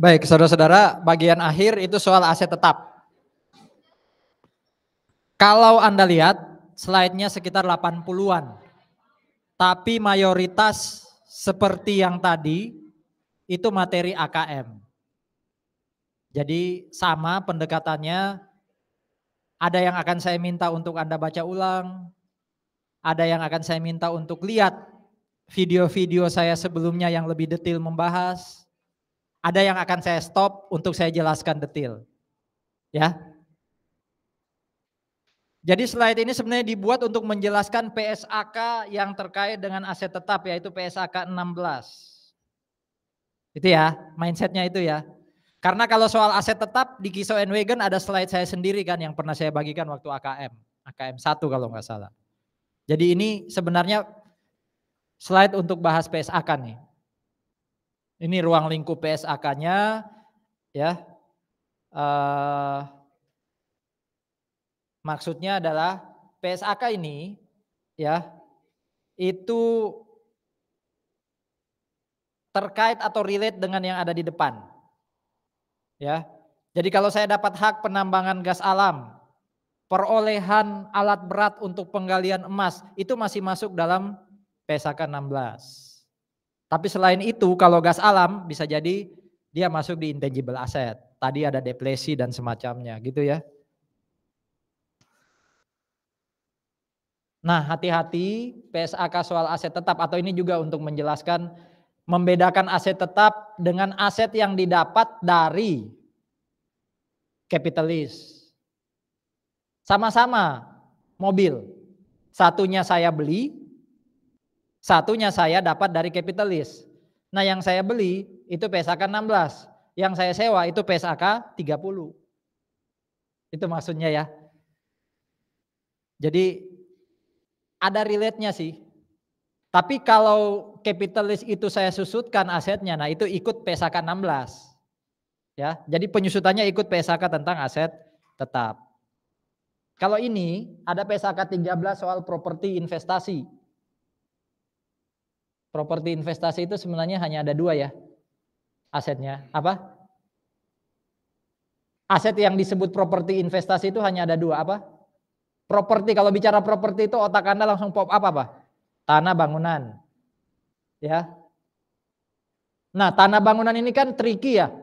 Baik, saudara-saudara, bagian akhir itu soal aset tetap. Kalau Anda lihat, slide-nya sekitar 80-an. Tapi mayoritas seperti yang tadi, itu materi AKM. Jadi sama pendekatannya, ada yang akan saya minta untuk Anda baca ulang, ada yang akan saya minta untuk lihat video-video saya sebelumnya yang lebih detail membahas, ada yang akan saya stop untuk saya jelaskan detail. Ya. Jadi slide ini sebenarnya dibuat untuk menjelaskan PSAK yang terkait dengan aset tetap, yaitu PSAK 16. Itu ya, mindsetnya itu ya. Karena kalau soal aset tetap di Kiso and Wagon ada slide saya sendiri kan yang pernah saya bagikan waktu AKM 1 kalau nggak salah. Jadi ini sebenarnya slide untuk bahas PSAK nih. Ini ruang lingkup PSAK-nya ya. Maksudnya adalah PSAK ini ya itu terkait atau relate dengan yang ada di depan. Ya. Jadi kalau saya dapat hak penambangan gas alam, perolehan alat berat untuk penggalian emas itu masih masuk dalam PSAK 16. Tapi selain itu kalau gas alam bisa jadi dia masuk di intangible asset. Tadi ada depresi dan semacamnya gitu ya. Nah, hati-hati PSAK soal aset tetap atau ini juga untuk menjelaskan membedakan aset tetap dengan aset yang didapat dari kapitalis. Sama-sama mobil. Satunya saya beli, satunya saya dapat dari kapitalis. Nah, yang saya beli itu PSAK 16, yang saya sewa itu PSAK 30. Itu maksudnya ya. Jadi ada relate-nya sih. Tapi kalau kapitalis itu saya susutkan asetnya, nah itu ikut PSAK 16. Ya, jadi penyusutannya ikut PSAK tentang aset tetap. Kalau ini ada PSAK 13 soal properti investasi. Properti investasi itu sebenarnya hanya ada 2 ya asetnya. Apa? Aset yang disebut properti investasi itu hanya ada 2 apa? Properti, kalau bicara properti itu otak Anda langsung pop up apa? Tanah bangunan. Ya. Nah, tanah bangunan ini kan tricky ya.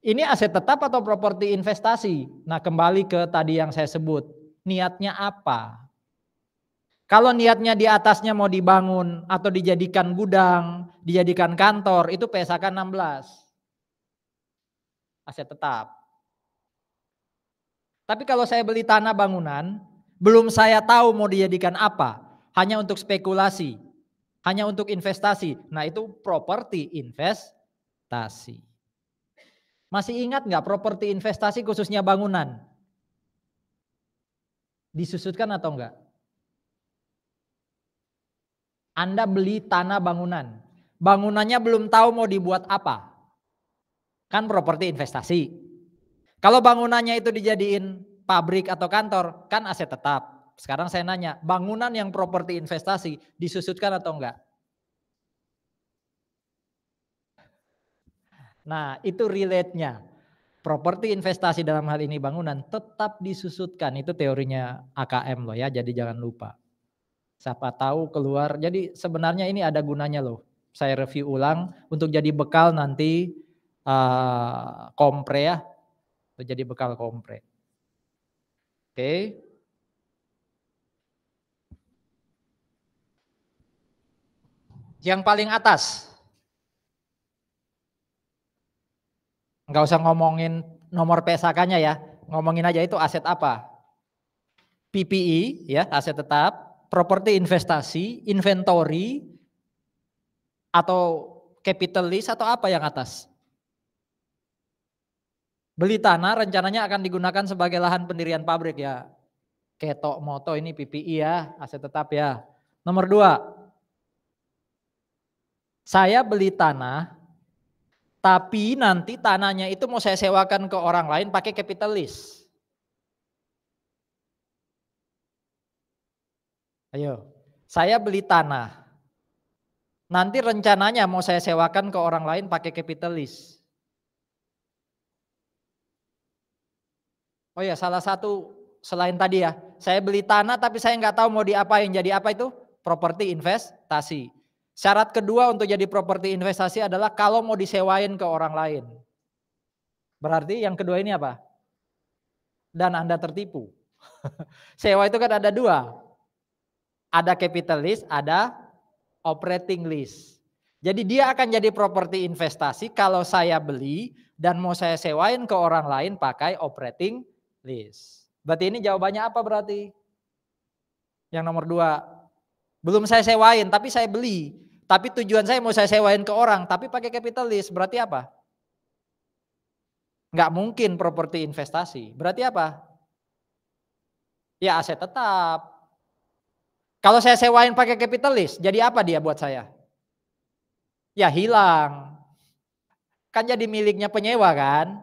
Ini aset tetap atau properti investasi? Nah, kembali ke tadi yang saya sebut. Niatnya apa? Kalau niatnya di atasnya mau dibangun atau dijadikan gudang, dijadikan kantor, itu PSAK 16. Aset tetap. Tapi kalau saya beli tanah bangunan, belum saya tahu mau dijadikan apa, hanya untuk spekulasi, hanya untuk investasi. Nah, itu properti investasi. Masih ingat nggak properti investasi khususnya bangunan? Disusutkan atau enggak? Anda beli tanah bangunan, bangunannya belum tahu mau dibuat apa. Kan properti investasi. Kalau bangunannya itu dijadiin pabrik atau kantor, kan aset tetap. Sekarang saya nanya, bangunan yang properti investasi disusutkan atau enggak? Nah, itu relate-nya. Properti investasi dalam hal ini bangunan tetap disusutkan. Itu teorinya AKM loh ya, jadi jangan lupa. Siapa tahu keluar, jadi sebenarnya ini ada gunanya loh. Saya review ulang untuk jadi bekal nanti kompre ya, untuk jadi bekal kompre. Oke. Yang paling atas, nggak usah ngomongin nomor PSAK-nya ya, ngomongin aja itu aset apa. PPI ya, aset tetap, properti investasi, inventory, atau capitalis atau apa yang atas. Beli tanah rencananya akan digunakan sebagai lahan pendirian pabrik ya. Ketok moto ini PPI ya, aset tetap ya. Nomor 2, saya beli tanah, tapi nanti tanahnya itu mau saya sewakan ke orang lain pakai kapitalis. Ayo, saya beli tanah, nanti rencananya mau saya sewakan ke orang lain pakai kapitalis. Oh ya, salah satu selain tadi ya, saya beli tanah tapi saya nggak tahu mau diapain. Jadi apa itu? Properti investasi. Syarat kedua untuk jadi properti investasi adalah kalau mau disewain ke orang lain. Berarti yang kedua ini apa? Dan Anda tertipu. Sewa itu kan ada dua. Ada capital lease, ada operating lease. Jadi dia akan jadi properti investasi kalau saya beli dan mau saya sewain ke orang lain pakai operating lease. Berarti ini jawabannya apa berarti? Yang nomor dua. Belum saya sewain tapi saya beli. Tapi tujuan saya mau saya sewain ke orang tapi pakai capital lease. Berarti apa? Nggak mungkin properti investasi. Berarti apa? Ya aset tetap. Kalau saya sewain pakai capital lease, jadi apa dia buat saya? Ya hilang. Kan jadi miliknya penyewa kan?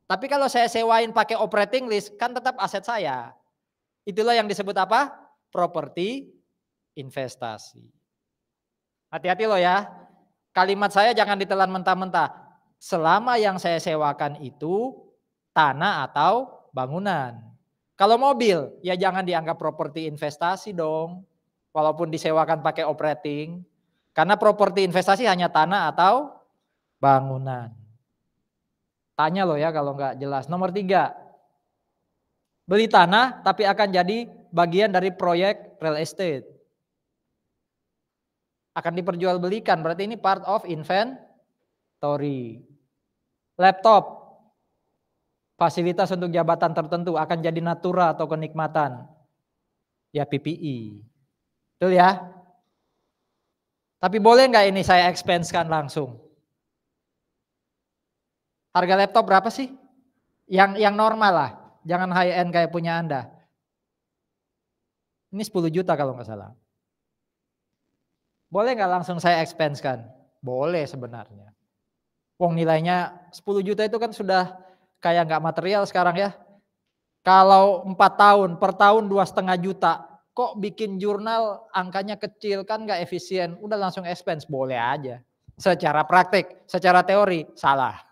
Tapi kalau saya sewain pakai operating lease, kan tetap aset saya. Itulah yang disebut apa? Properti investasi. Hati-hati loh ya. Kalimat saya jangan ditelan mentah-mentah. Selama yang saya sewakan itu tanah atau bangunan. Kalau mobil, ya jangan dianggap properti investasi dong. Walaupun disewakan pakai operating. Karena properti investasi hanya tanah atau bangunan. Tanya loh ya kalau nggak jelas. Nomor 3. Beli tanah tapi akan jadi bagian dari proyek real estate. Akan diperjualbelikan, berarti ini part of inventory. Laptop. Fasilitas untuk jabatan tertentu akan jadi natura atau kenikmatan. Ya PPE. Betul ya? Tapi boleh nggak ini saya expense-kan langsung? Harga laptop berapa sih? Yang normal lah. Jangan high end kayak punya Anda. Ini 10 juta kalau nggak salah. Boleh nggak langsung saya expense-kan? Boleh sebenarnya. Wong nilainya 10 juta itu kan sudah kayak nggak material sekarang ya. Kalau 4 tahun, per tahun 2,5 juta. Kok bikin jurnal angkanya kecil kan nggak efisien. Udah langsung expense, boleh aja. Secara praktik, secara teori, salah.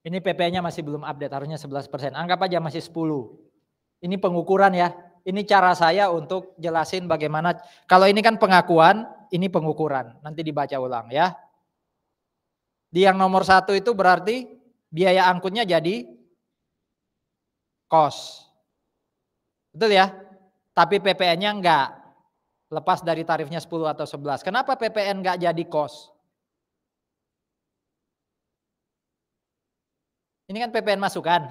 Ini PP-nya masih belum update, harusnya 11%. Anggap aja masih 10. Ini pengukuran ya. Ini cara saya untuk jelasin bagaimana. Kalau ini kan pengakuan, ini pengukuran. Nanti dibaca ulang ya. Di yang nomor 1 itu berarti biaya angkutnya jadi cost. Betul ya? Tapi PPN-nya enggak. Lepas dari tarifnya 10 atau 11. Kenapa PPN enggak jadi cost? Ini kan PPN masukan.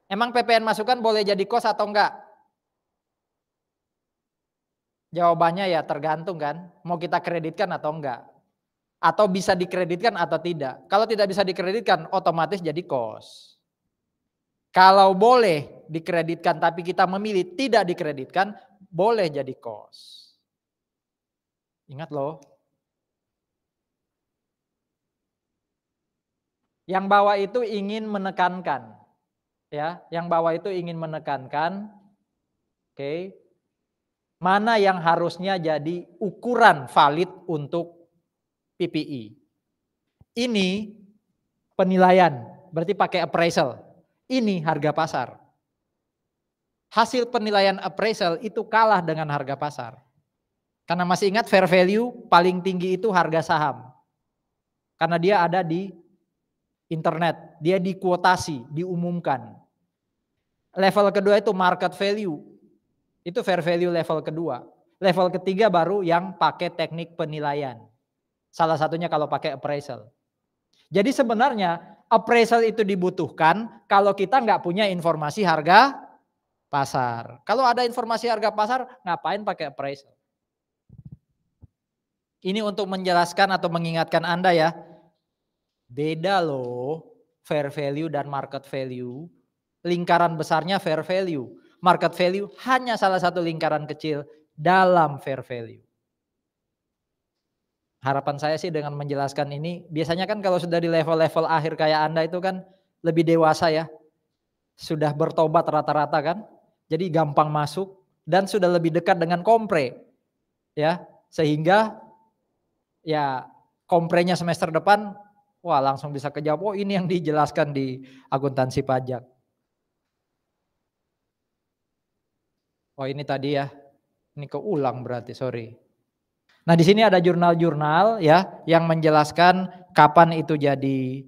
Emang PPN masukan boleh jadi cost atau enggak? Jawabannya ya tergantung kan. Mau kita kreditkan atau enggak. Atau bisa dikreditkan atau tidak. Kalau tidak bisa dikreditkan otomatis jadi cost. Kalau boleh dikreditkan tapi kita memilih tidak dikreditkan, boleh jadi cost. Ingat loh. Yang bawah itu ingin menekankan. Ya, yang bawah itu ingin menekankan. Oke. Mana yang harusnya jadi ukuran valid untuk PPI. Ini penilaian, berarti pakai appraisal. Ini harga pasar. Hasil penilaian appraisal itu kalah dengan harga pasar. Karena masih ingat fair value paling tinggi itu harga saham. Karena dia ada di internet, dia dikuotasi, diumumkan. Level kedua itu market value. Itu fair value level kedua. Level ketiga baru yang pakai teknik penilaian. Salah satunya kalau pakai appraisal. Jadi sebenarnya appraisal itu dibutuhkan kalau kita nggak punya informasi harga pasar. Kalau ada informasi harga pasar, ngapain pakai appraisal? Ini untuk menjelaskan atau mengingatkan Anda ya. Beda loh fair value dan market value. Lingkaran besarnya fair value. Market value hanya salah satu lingkaran kecil dalam fair value. Harapan saya sih dengan menjelaskan ini, biasanya kan kalau sudah di level-level akhir kayak Anda itu kan lebih dewasa ya. Sudah bertobat rata-rata kan. Jadi gampang masuk dan sudah lebih dekat dengan kompre. Ya, sehingga ya komprenya semester depan, wah langsung bisa kejawab, oh ini yang dijelaskan di akuntansi pajak. Oh ini tadi ya, ini keulang berarti, sorry. Nah di sini ada jurnal-jurnal ya yang menjelaskan kapan itu jadi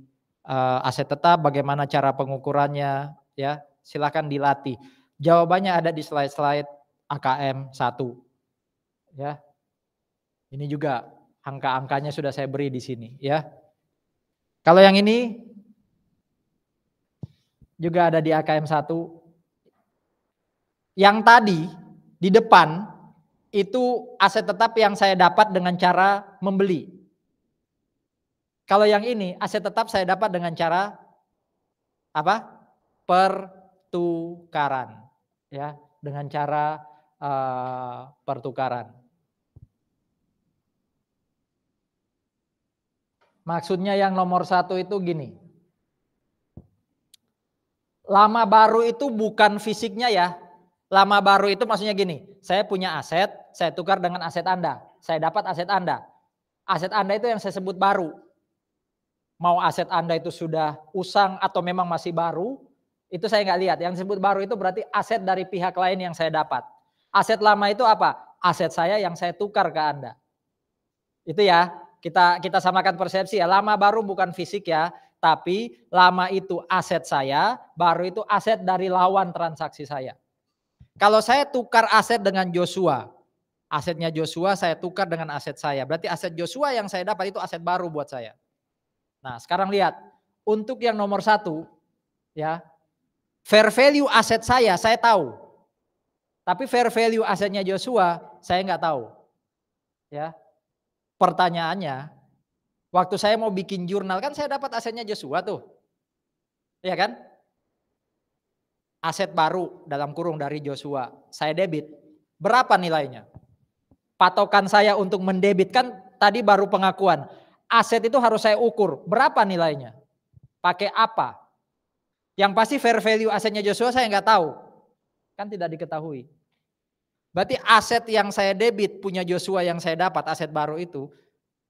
aset tetap, bagaimana cara pengukurannya ya. Silakan dilatih. Jawabannya ada di slide-slide AKM 1 ya. Ini juga angka-angkanya sudah saya beri di sini ya. Kalau yang ini juga ada di AKM 1. Yang tadi di depan itu aset tetap yang saya dapat dengan cara membeli. Kalau yang ini aset tetap saya dapat dengan cara apa? Pertukaran, ya, dengan cara pertukaran. Maksudnya yang nomor 1 itu gini. Lama baru itu bukan fisiknya ya. Lama baru itu maksudnya gini. Saya punya aset, saya tukar dengan aset Anda. Saya dapat aset Anda. Aset Anda itu yang saya sebut baru. Mau aset Anda itu sudah usang atau memang masih baru, itu saya nggak lihat. Yang disebut baru itu berarti aset dari pihak lain yang saya dapat. Aset lama itu apa? Aset saya yang saya tukar ke Anda. Itu ya, kita samakan persepsi ya. Lama baru bukan fisik ya, tapi lama itu aset saya, baru itu aset dari lawan transaksi saya. Kalau saya tukar aset dengan Joshua, asetnya Joshua saya tukar dengan aset saya. Berarti aset Joshua yang saya dapat itu aset baru buat saya. Nah sekarang lihat, untuk yang nomor 1 ya, fair value aset saya tahu. Tapi fair value asetnya Joshua saya nggak tahu. Ya, pertanyaannya, waktu saya mau bikin jurnal kan saya dapat asetnya Joshua tuh. Iya kan? Aset baru dalam kurung dari Joshua, saya debit. Berapa nilainya? Patokan saya untuk mendebitkan tadi baru pengakuan. Aset itu harus saya ukur, berapa nilainya? Pakai apa? Yang pasti fair value asetnya Joshua saya nggak tahu. Kan tidak diketahui. Berarti aset yang saya debit punya Joshua yang saya dapat, aset baru itu,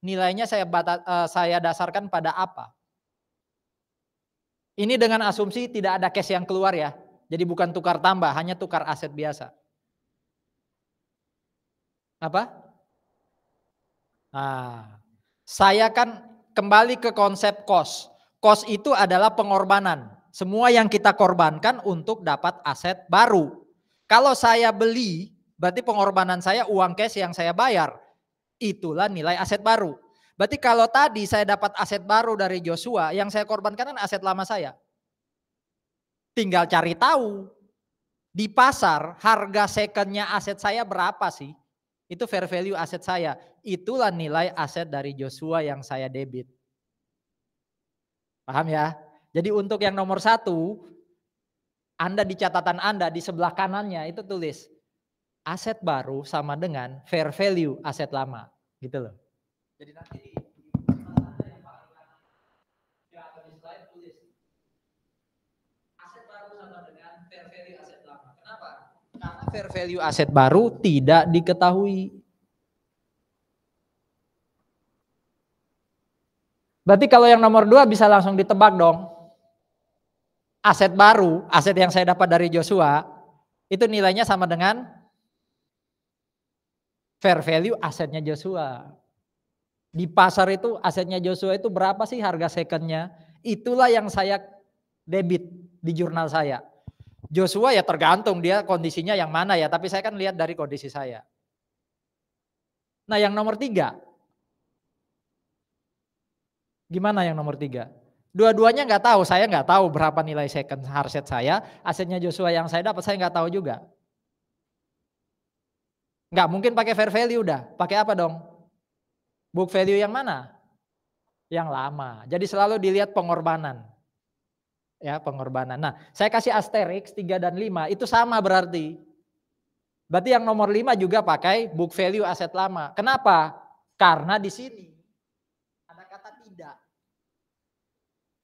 nilainya saya dasarkan pada apa? Ini dengan asumsi tidak ada cash yang keluar ya. Jadi bukan tukar tambah, hanya tukar aset biasa. Apa? Nah, saya kan kembali ke konsep cost. Cost itu adalah pengorbanan. Semua yang kita korbankan untuk dapat aset baru. Kalau saya beli, berarti pengorbanan saya uang cash yang saya bayar. Itulah nilai aset baru. Berarti kalau tadi saya dapat aset baru dari Joshua, yang saya korbankan kan aset lama saya. Tinggal cari tahu di pasar harga secondnya aset saya berapa sih? Itu fair value aset saya. Itulah nilai aset dari Joshua yang saya debit. Paham ya? Jadi untuk yang nomor 1, Anda di catatan Anda di sebelah kanannya itu tulis aset baru sama dengan fair value aset lama. Gitu loh. Jadi nanti di slide tulis aset baru sama dengan fair value aset lama. Kenapa? Karena fair value aset baru tidak diketahui. Berarti kalau yang nomor 2 bisa langsung ditebak dong. Aset baru, aset yang saya dapat dari Joshua, itu nilainya sama dengan fair value asetnya Joshua. Di pasar itu asetnya Joshua itu berapa sih harga secondnya? Itulah yang saya debit di jurnal saya. Joshua ya tergantung dia kondisinya yang mana ya, tapi saya kan lihat dari kondisi saya. Nah yang nomor 3. Gimana yang nomor 3? Dua-duanya nggak tahu, saya nggak tahu berapa nilai second aset saya, asetnya Joshua yang saya dapat saya nggak tahu juga. Nggak mungkin pakai fair value udah, pakai apa dong? Book value yang mana? Yang lama. Jadi selalu dilihat pengorbanan. Ya, pengorbanan. Nah, saya kasih asterisk 3 dan 5 itu sama berarti. Berarti yang nomor 5 juga pakai book value aset lama. Kenapa? Karena di sini ada kata tidak.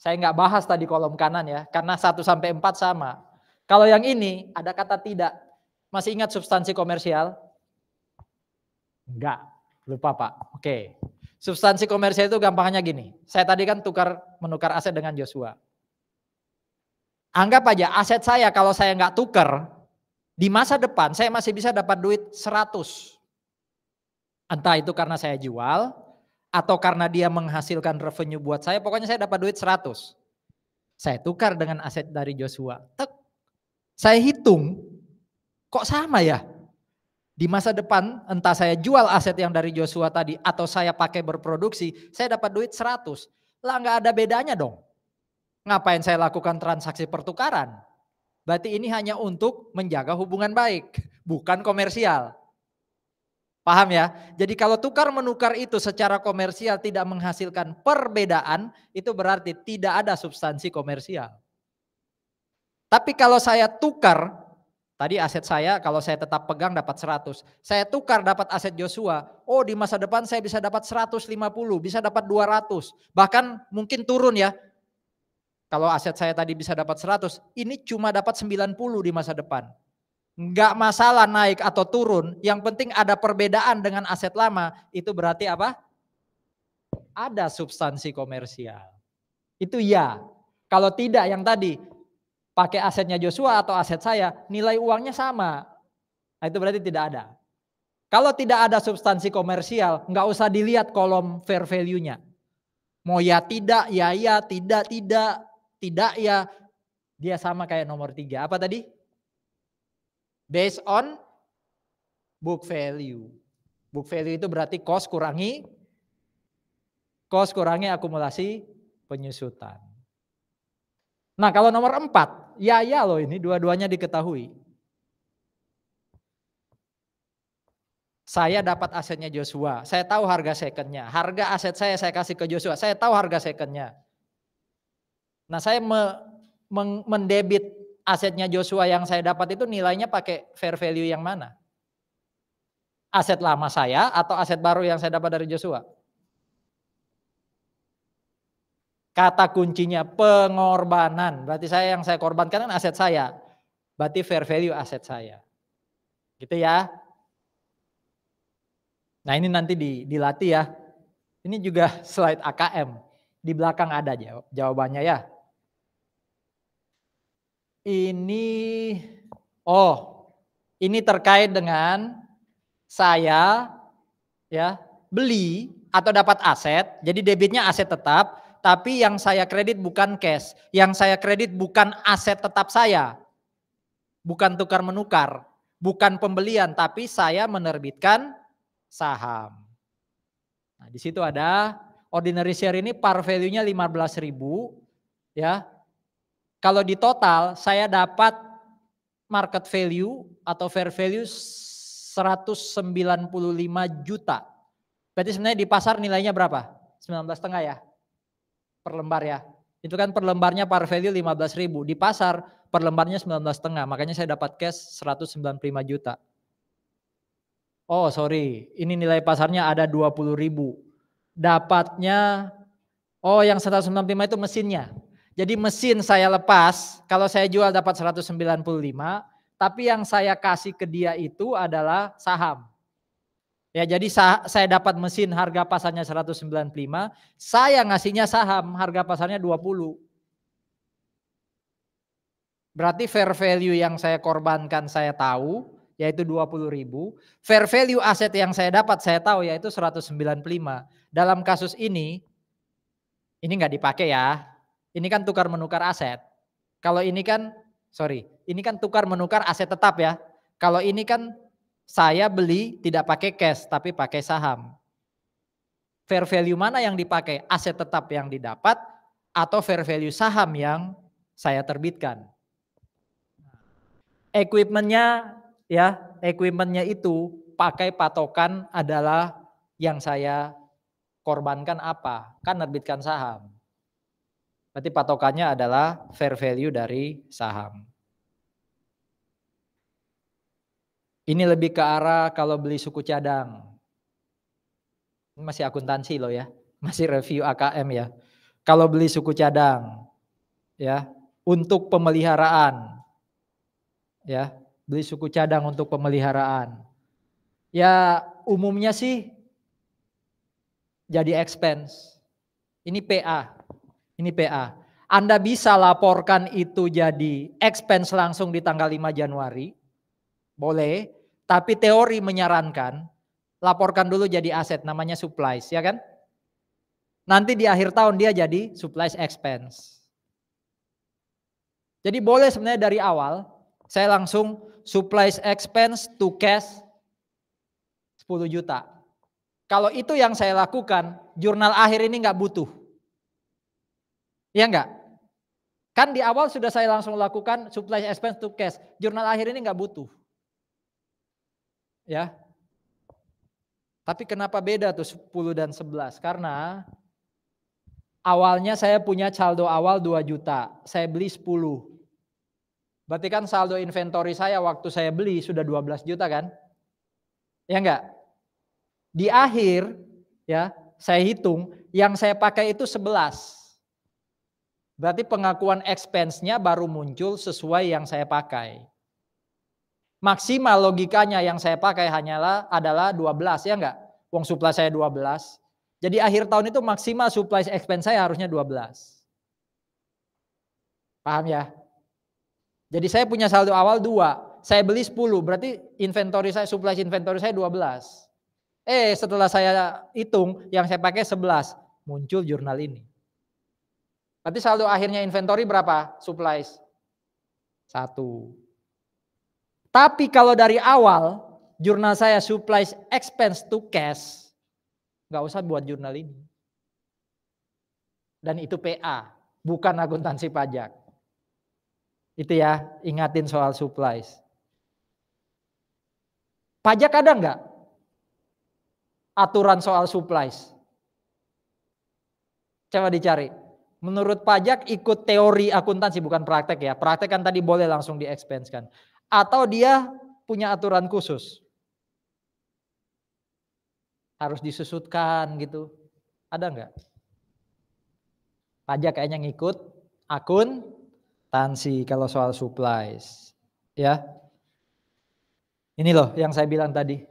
Saya nggak bahas tadi kolom kanan ya, karena 1 sampai 4 sama. Kalau yang ini ada kata tidak. Masih ingat substansi komersial? Enggak, lupa Pak. Oke. Substansi komersial itu gampangnya gini. Saya tadi kan menukar aset dengan Joshua. Anggap aja aset saya kalau saya nggak tukar, di masa depan saya masih bisa dapat duit 100. Entah itu karena saya jual, atau karena dia menghasilkan revenue buat saya, pokoknya saya dapat duit 100. Saya tukar dengan aset dari Joshua. Tek, saya hitung, kok sama ya? Di masa depan entah saya jual aset yang dari Joshua tadi atau saya pakai berproduksi, saya dapat duit 100. Lah nggak ada bedanya dong. Ngapain saya lakukan transaksi pertukaran? Berarti ini hanya untuk menjaga hubungan baik, bukan komersial. Paham ya? Jadi kalau tukar menukar itu secara komersial tidak menghasilkan perbedaan, itu berarti tidak ada substansi komersial. Tapi kalau saya tukar, tadi aset saya kalau saya tetap pegang dapat 100. Saya tukar dapat aset Joshua. Oh di masa depan saya bisa dapat 150, bisa dapat 200. Bahkan mungkin turun ya. Kalau aset saya tadi bisa dapat 100, ini cuma dapat 90 di masa depan. Enggak masalah naik atau turun, yang penting ada perbedaan dengan aset lama, itu berarti apa? Ada substansi komersial. Itu ya. Kalau tidak yang tadi, pakai asetnya Joshua atau aset saya, nilai uangnya sama. Nah, itu berarti tidak ada. Kalau tidak ada substansi komersial, nggak usah dilihat kolom fair value-nya. Mau ya tidak, ya, tidak ya, dia sama kayak nomor 3. Apa tadi? Based on book value. Book value itu berarti cost kurangi akumulasi penyusutan. Nah kalau nomor 4, ya loh ini dua-duanya diketahui. Saya dapat asetnya Joshua, saya tahu harga secondnya. Harga aset saya kasih ke Joshua, saya tahu harga secondnya. Nah saya mendebit asetnya Joshua yang saya dapat itu nilainya pakai fair value yang mana? Aset lama saya atau aset baru yang saya dapat dari Joshua? Kata kuncinya pengorbanan. Berarti yang saya korbankan kan aset saya. Berarti fair value aset saya. Gitu ya. Nah ini nanti dilatih ya. Ini juga slide AKM. Di belakang ada jawabannya ya. Ini terkait dengan saya ya beli atau dapat aset. Jadi debitnya aset tetap. Tapi yang saya kredit bukan cash. Yang saya kredit bukan aset tetap saya. Bukan tukar menukar. Bukan pembelian. Tapi saya menerbitkan saham. Nah, di situ ada ordinary share ini par value-nya 15.000 ya. Kalau di total saya dapat market value atau fair value 195 juta. Berarti sebenarnya di pasar nilainya berapa? 19,5 ya. Per lembar ya. Itu kan per lembarnya par value 15.000. Di pasar per lembarnya 19,5. Makanya saya dapat cash 195 juta. Oh sorry, ini nilai pasarnya ada 20.000. Dapatnya, yang 195 itu mesinnya. Jadi mesin saya lepas, kalau saya jual dapat 195, tapi yang saya kasih ke dia itu adalah saham. Ya jadi saya dapat mesin harga pasarnya 195, saya ngasihnya saham harga pasarnya 20. Berarti fair value yang saya korbankan saya tahu, yaitu 20.000. Fair value aset yang saya dapat saya tahu yaitu 195. Dalam kasus ini nggak dipakai ya. Ini kan tukar menukar aset. Kalau ini kan, ini kan tukar menukar aset tetap ya. Kalau ini kan saya beli tidak pakai cash tapi pakai saham. Fair value mana yang dipakai? Aset tetap yang didapat atau fair value saham yang saya terbitkan? Equipmentnya itu pakai patokan adalah yang saya korbankan apa? Kan nerbitkan saham. Berarti patokannya adalah fair value dari saham. Ini lebih ke arah kalau beli suku cadang. Ini masih akuntansi loh ya, masih review AKM ya. Kalau beli suku cadang ya, untuk pemeliharaan ya, beli suku cadang untuk pemeliharaan. Ya umumnya sih jadi expense. Ini PA. Ini PA. Anda bisa laporkan itu jadi expense langsung di tanggal 5 Januari. Boleh. Tapi teori menyarankan laporkan dulu jadi aset, namanya supplies, ya kan? Nanti di akhir tahun dia jadi supplies expense. Jadi boleh sebenarnya dari awal saya langsung supplies expense to cash 10 juta. Kalau itu yang saya lakukan, jurnal akhir ini nggak butuh. Ya enggak? Kan di awal sudah saya langsung lakukan supplies expense to cash. Jurnal akhir ini nggak butuh. Ya. Tapi kenapa beda tuh 10 dan 11? Karena awalnya saya punya saldo awal 2 juta, saya beli 10. Berarti kan saldo inventory saya waktu saya beli sudah 12 juta kan? Ya enggak? Di akhir ya, saya hitung yang saya pakai itu 11. Berarti pengakuan expense-nya baru muncul sesuai yang saya pakai. Maksimal logikanya yang saya pakai adalah 12, ya enggak? Wong supply saya 12. Jadi akhir tahun itu maksimal supply expense saya harusnya 12. Paham ya? Jadi saya punya saldo awal 2, saya beli 10, berarti inventory saya, supply inventory saya 12. Setelah saya hitung yang saya pakai 11, muncul jurnal ini. Berarti saldo akhirnya inventory berapa? Supplies 1. Tapi kalau dari awal jurnal saya supplies expense to cash, nggak usah buat jurnal ini. Dan itu PA, bukan akuntansi pajak. Itu ya, ingatin soal supplies. Pajak ada nggak aturan soal supplies? Coba dicari. Menurut pajak ikut teori akuntansi, bukan praktek ya. Praktek kan tadi boleh langsung di expense kan. Atau dia punya aturan khusus. Harus disusutkan gitu. Ada nggak? Pajak kayaknya ngikut akuntansi kalau soal supplies. Ya. Ini loh yang saya bilang tadi.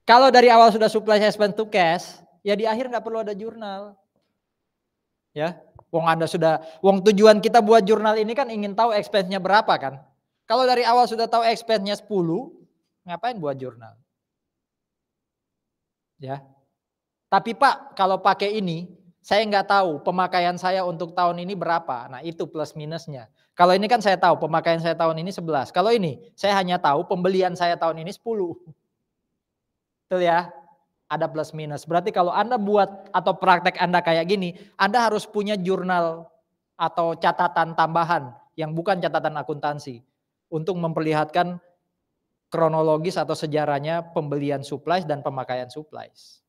Kalau dari awal sudah supplies expense to cash, ya di akhir nggak perlu ada jurnal. Ya. Wong tujuan kita buat jurnal ini kan ingin tahu expense-nya berapa kan. Kalau dari awal sudah tahu expense-nya 10, ngapain buat jurnal? Ya. Tapi Pak, kalau pakai ini, saya nggak tahu pemakaian saya untuk tahun ini berapa. Nah itu plus minusnya. Kalau ini kan saya tahu pemakaian saya tahun ini 11. Kalau ini saya hanya tahu pembelian saya tahun ini 10. Betul ya? Ada plus minus. Berarti kalau Anda buat atau praktek Anda kayak gini, Anda harus punya jurnal atau catatan tambahan yang bukan catatan akuntansi untuk memperlihatkan kronologis atau sejarahnya pembelian supplies dan pemakaian supplies.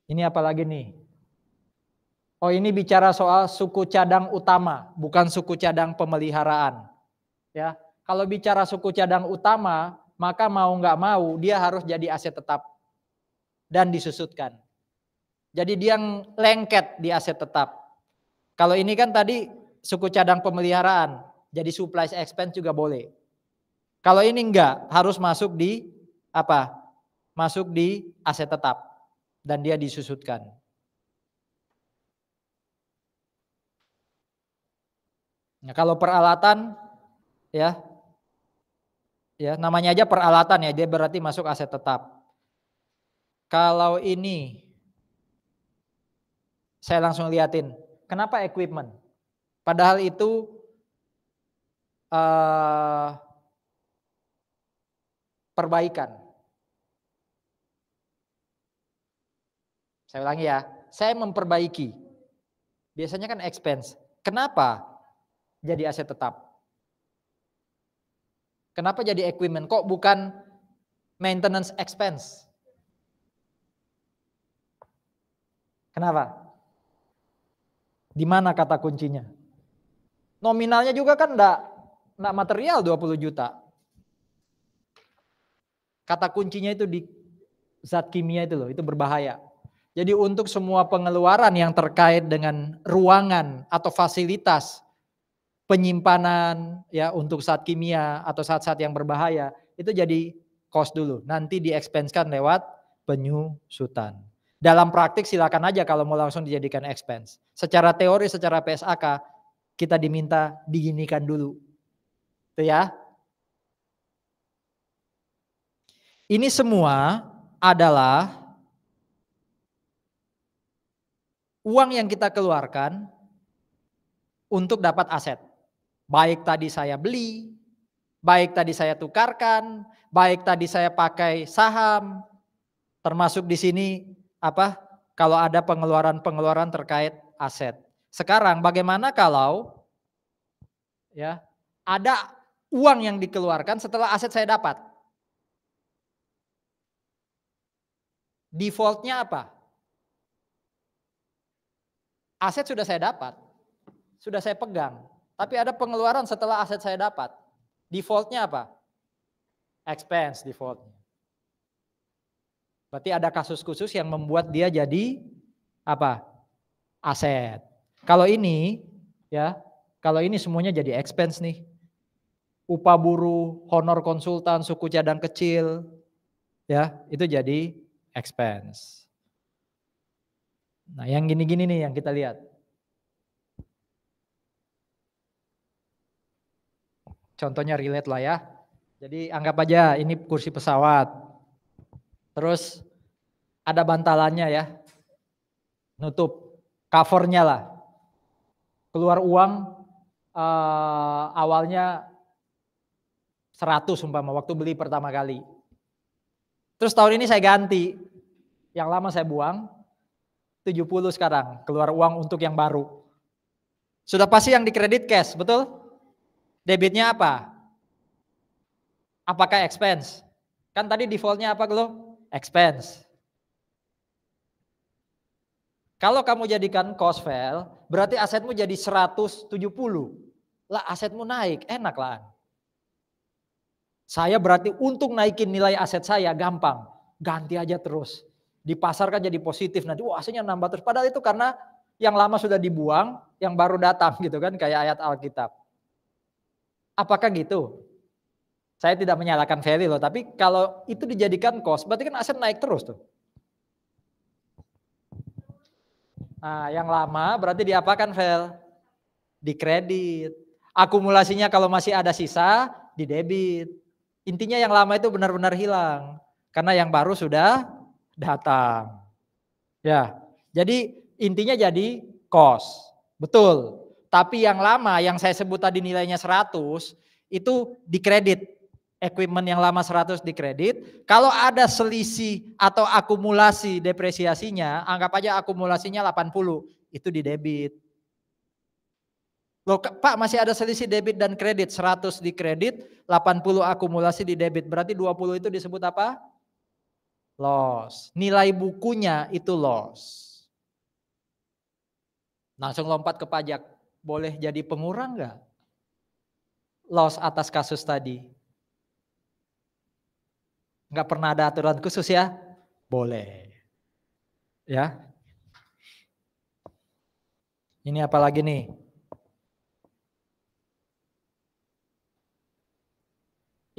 Ini apa lagi nih? Oh, ini bicara soal suku cadang utama, bukan suku cadang pemeliharaan. Ya, kalau bicara suku cadang utama, maka mau nggak mau dia harus jadi aset tetap dan disusutkan. Jadi dia lengket di aset tetap. Kalau ini kan tadi suku cadang pemeliharaan, jadi supplies expense juga boleh. Kalau ini enggak, harus masuk di apa? Masuk di aset tetap dan dia disusutkan. Nah, kalau peralatan ya namanya aja peralatan ya, dia berarti masuk aset tetap. Kalau ini saya langsung liatin, kenapa equipment? Padahal itu perbaikan. Saya ulangi ya, saya memperbaiki. Biasanya kan expense. Kenapa jadi aset tetap? Kenapa jadi equipment? Kok bukan maintenance expense? Kenapa? Di mana kata kuncinya? Nominalnya juga kan enggak material 20 juta. Kata kuncinya itu di zat kimia itu loh, itu berbahaya. Jadi untuk semua pengeluaran yang terkait dengan ruangan atau fasilitas penyimpanan ya untuk zat kimia atau zat-zat yang berbahaya itu jadi cost dulu. Nanti di-expense-kan lewat penyusutan. Dalam praktik silakan aja kalau mau langsung dijadikan expense. Secara teori, secara PSAK, kita diminta diginikan dulu. Itu ya. Ini semua adalah uang yang kita keluarkan untuk dapat aset. Baik tadi saya beli, baik tadi saya tukarkan, baik tadi saya pakai saham, termasuk di sini apa? Kalau ada pengeluaran-pengeluaran terkait aset. Sekarang bagaimana kalau ya ada uang yang dikeluarkan setelah aset saya dapat? Defaultnya apa? Aset sudah saya dapat, sudah saya pegang, tapi ada pengeluaran setelah aset saya dapat. Defaultnya apa? Expense defaultnya. Berarti ada kasus khusus yang membuat dia jadi apa? Aset. Kalau ini ya, kalau ini semuanya jadi expense nih. Upah buruh, honor konsultan, suku cadang kecil, ya itu jadi expense. Nah yang gini-gini nih yang kita lihat. Contohnya relate lah ya. Jadi anggap aja ini kursi pesawat. Terus ada bantalannya ya. Nutup covernya lah. Keluar uang awalnya 100 umpama waktu beli pertama kali. Terus tahun ini saya ganti. Yang lama saya buang, 70 sekarang keluar uang untuk yang baru. Sudah pasti yang dikredit cash, betul? Debitnya apa? Apakah expense? Kan tadi defaultnya apa lo? Expense. Kalau kamu jadikan cost fail, berarti asetmu jadi 170. Lah asetmu naik, enak lah. Saya berarti untuk naikin nilai aset saya gampang. Ganti aja terus. Di pasar kan jadi positif. Nanti wah asetnya nambah terus. Padahal itu karena yang lama sudah dibuang, yang baru datang gitu kan. Kayak ayat Alkitab. Apakah gitu? Saya tidak menyalahkan value loh. Tapi kalau itu dijadikan cost, berarti kan aset naik terus tuh. Nah yang lama berarti diapakan Vel? Dikredit. Akumulasinya kalau masih ada sisa, di debit. Intinya yang lama itu benar-benar hilang. Karena yang baru sudah datang. Ya, jadi intinya jadi cost. Betul. Tapi yang lama yang saya sebut tadi nilainya 100, itu dikredit. Equipment yang lama 100 dikredit. Kalau ada selisih atau akumulasi depresiasinya, anggap aja akumulasinya 80, itu di debit. Loh Pak masih ada selisih debit dan kredit, 100 di kredit, 80 akumulasi di debit. Berarti 20 itu disebut apa? Loss. Nilai bukunya itu loss. Langsung lompat ke pajak. Boleh jadi pengurang nggak? Loss atas kasus tadi. Nggak pernah ada aturan khusus ya? Boleh. Ya. Ini apa lagi nih?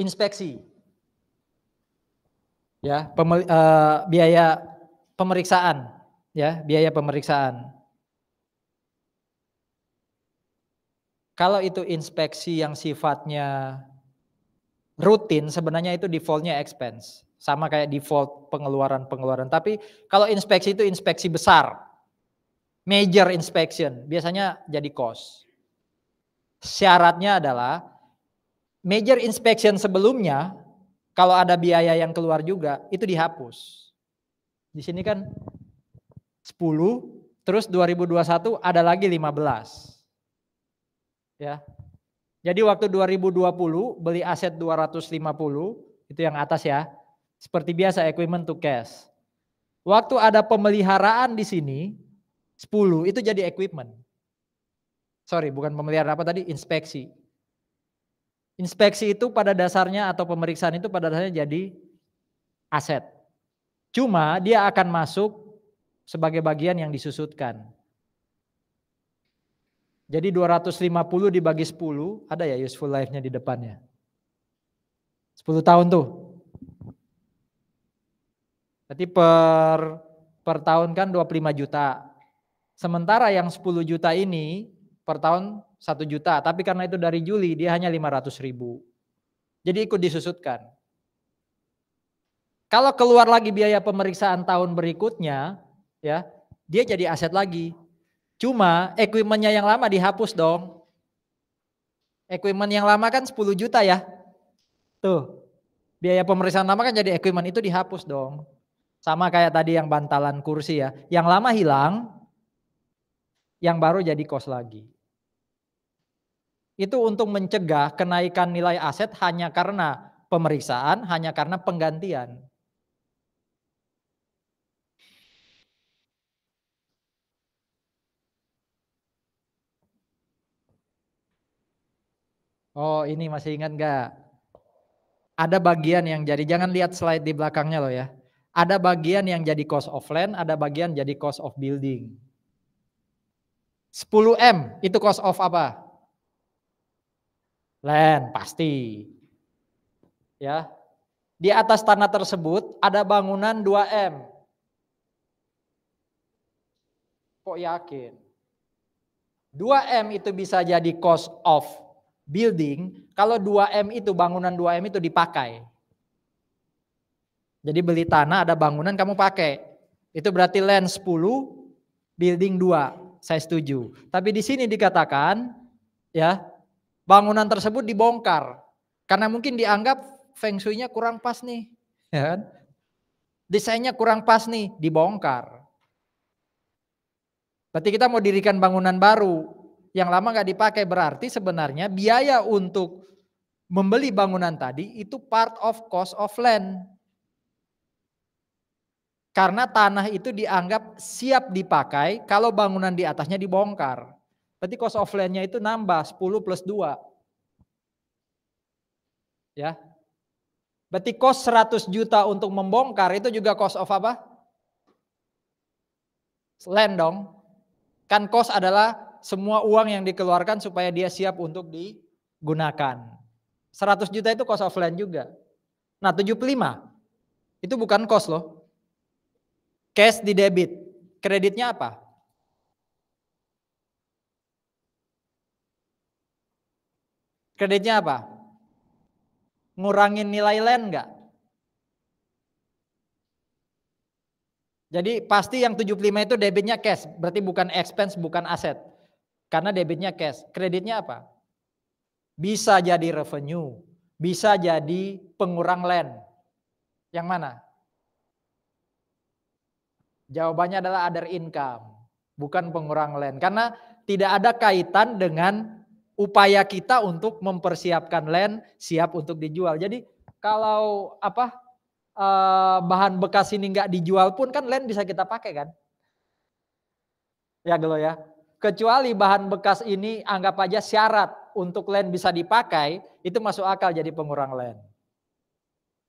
Inspeksi. Ya, biaya pemeriksaan. Ya, biaya pemeriksaan. Kalau itu inspeksi yang sifatnya rutin, sebenarnya itu defaultnya expense. Sama kayak default pengeluaran-pengeluaran. Tapi kalau inspeksi itu inspeksi besar. Major inspection, biasanya jadi cost. Syaratnya adalah major inspection sebelumnya, kalau ada biaya yang keluar juga, itu dihapus. Di sini kan 10, terus 2021 ada lagi 15. Ya. Jadi waktu 2020 beli aset 250, itu yang atas ya. Seperti biasa equipment to cash. Waktu ada pemeliharaan di sini 10 itu jadi equipment. Sorry, bukan pemeliharaan apa tadi? Inspeksi. Inspeksi itu pada dasarnya atau pemeriksaan itu pada dasarnya jadi aset. Cuma dia akan masuk sebagai bagian yang disusutkan. Jadi 250 dibagi 10, ada ya useful life-nya di depannya. 10 tahun tuh. Berarti per per tahun kan 25 juta. Sementara yang 10 juta ini per tahun 1 juta. Tapi karena itu dari Juli dia hanya 500.000. Jadi ikut disusutkan. Kalau keluar lagi biaya pemeriksaan tahun berikutnya, ya, dia jadi aset lagi. Cuma equipment-nya yang lama dihapus dong. Equipment yang lama kan 10 juta ya. Tuh, biaya pemeriksaan lama kan jadi equipment itu dihapus dong. Sama kayak tadi yang bantalan kursi ya. Yang lama hilang, yang baru jadi kos lagi. Itu untuk mencegah kenaikan nilai aset hanya karena pemeriksaan, hanya karena penggantian. Oh, ini masih ingat nggak? Ada bagian yang jadi, jangan lihat slide di belakangnya loh ya. Ada bagian yang jadi cost of land, ada bagian jadi cost of building. 10M itu cost of apa? Land, pasti. Ya. Di atas tanah tersebut ada bangunan 2M. Kok yakin? 2M itu bisa jadi cost of building kalau 2M itu bangunan 2M itu dipakai. Jadi beli tanah ada bangunan kamu pakai. Itu berarti land 10, building 2. Saya setuju. Tapi di sini dikatakan ya, bangunan tersebut dibongkar karena mungkin dianggap feng shui-nya kurang pas nih, ya kan? Desainnya kurang pas nih, dibongkar. Berarti kita mau dirikan bangunan baru, yang lama nggak dipakai, berarti sebenarnya biaya untuk membeli bangunan tadi itu part of cost of land. Karena tanah itu dianggap siap dipakai kalau bangunan di atasnya dibongkar. Berarti cost of land-nya itu nambah 10 plus 2. Ya. Berarti cost 100 juta untuk membongkar itu juga cost of apa? Land dong. Kan cost adalah semua uang yang dikeluarkan supaya dia siap untuk digunakan. 100 juta itu cost of land juga. Nah 75 itu bukan cost loh. Cash di debit. Kreditnya apa? Kreditnya apa? Ngurangin nilai land enggak? Jadi pasti yang 75 itu debitnya cash. Berarti bukan expense, bukan aset. Karena debitnya cash. Kreditnya apa? Bisa jadi revenue. Bisa jadi pengurang land. Yang mana? Jawabannya adalah other income, bukan pengurang land. Karena tidak ada kaitan dengan upaya kita untuk mempersiapkan land siap untuk dijual. Jadi kalau bahan bekas ini nggak dijual pun kan land bisa kita pakai kan? Ya Gelo ya. Kecuali bahan bekas ini anggap aja syarat untuk land bisa dipakai, itu masuk akal jadi pengurang land.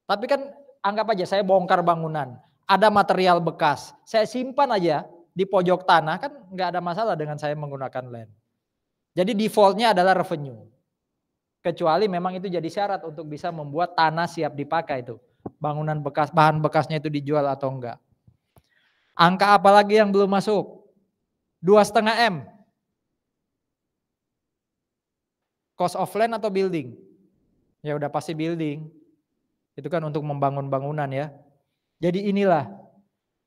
Tapi kan anggap aja saya bongkar bangunan, ada material bekas, saya simpan aja di pojok tanah, kan nggak ada masalah dengan saya menggunakan land. Jadi defaultnya adalah revenue. Kecuali memang itu jadi syarat untuk bisa membuat tanah siap dipakai itu. Bangunan bekas, bahan bekasnya itu dijual atau enggak. Angka apa lagi yang belum masuk? 2,5M. Cost of land atau building? Ya udah pasti building. Itu kan untuk membangun bangunan ya. Jadi inilah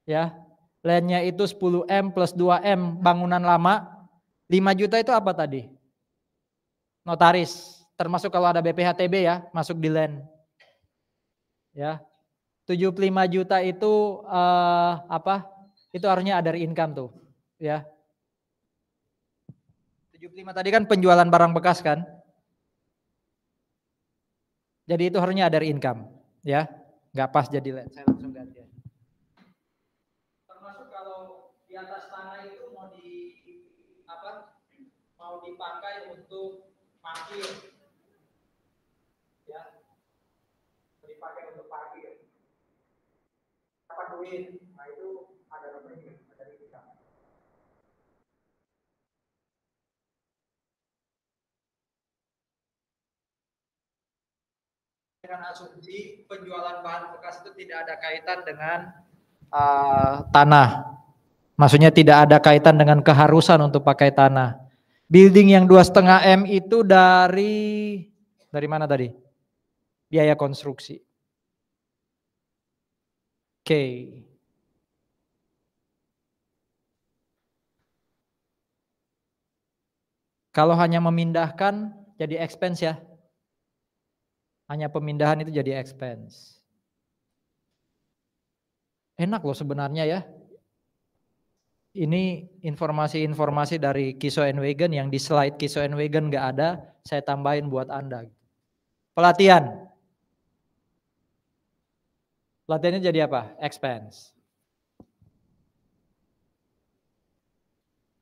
ya, landnya itu 10M plus 2M bangunan lama. 5 juta itu apa tadi? Notaris. Termasuk kalau ada BPHTB ya, masuk di land. Ya. 75 juta itu Itu harusnya ada income tuh, ya. 75 tadi kan penjualan barang bekas kan? Jadi itu harusnya ada income, ya. Nggak pas jadi land. Saya langsung ganti. Termasuk kalau di atas tanah itu mau dipakai untuk parkir, ya, dipakai untuk parkir. Apa duit? Nah itu ada revenue, ada income. Dengan asumsi penjualan bahan bekas itu tidak ada kaitan dengan tanah. Maksudnya tidak ada kaitan dengan keharusan untuk pakai tanah. Building yang 2,5 M itu dari mana tadi? Biaya konstruksi. Oke. Kalau hanya memindahkan jadi expense ya. Hanya pemindahan itu jadi expense. Enak loh sebenarnya ya. Ini informasi-informasi dari Kiso and Wagon yang di slide Kiso and Wagon nggak ada, saya tambahin buat Anda. Pelatihan. Pelatihannya jadi apa? Expense.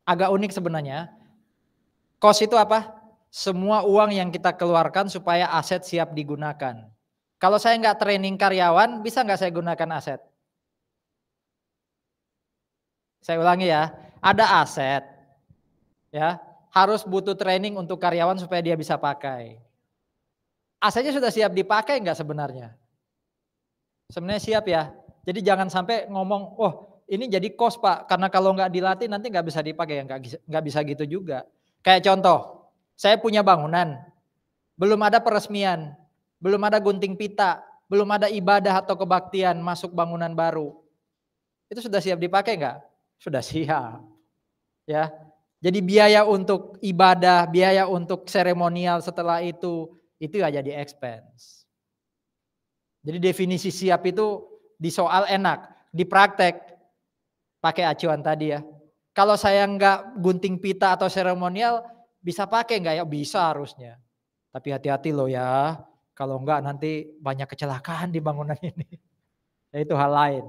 Agak unik sebenarnya. Cost itu apa? Semua uang yang kita keluarkan supaya aset siap digunakan. Kalau saya nggak training karyawan, bisa nggak saya gunakan aset? Saya ulangi ya, ada aset, ya harus butuh training untuk karyawan supaya dia bisa pakai. Asetnya sudah siap dipakai nggak sebenarnya? Sebenarnya siap ya. Jadi jangan sampai ngomong, oh ini jadi cost Pak, karena kalau nggak dilatih nanti nggak bisa dipakai, ya nggak bisa gitu juga. Kayak contoh, saya punya bangunan, belum ada peresmian, belum ada gunting pita, belum ada ibadah atau kebaktian masuk bangunan baru. Itu sudah siap dipakai nggak? Sudah siap. Ya. Jadi biaya untuk ibadah, biaya untuk seremonial setelah itu ya jadi expense. Jadi definisi siap itu di soal enak, di praktek pakai acuan tadi ya. Kalau saya nggak gunting pita atau seremonial, bisa pakai nggak ya? Bisa harusnya. Tapi hati-hati loh ya, kalau enggak nanti banyak kecelakaan di bangunan ini. Ya itu hal lain.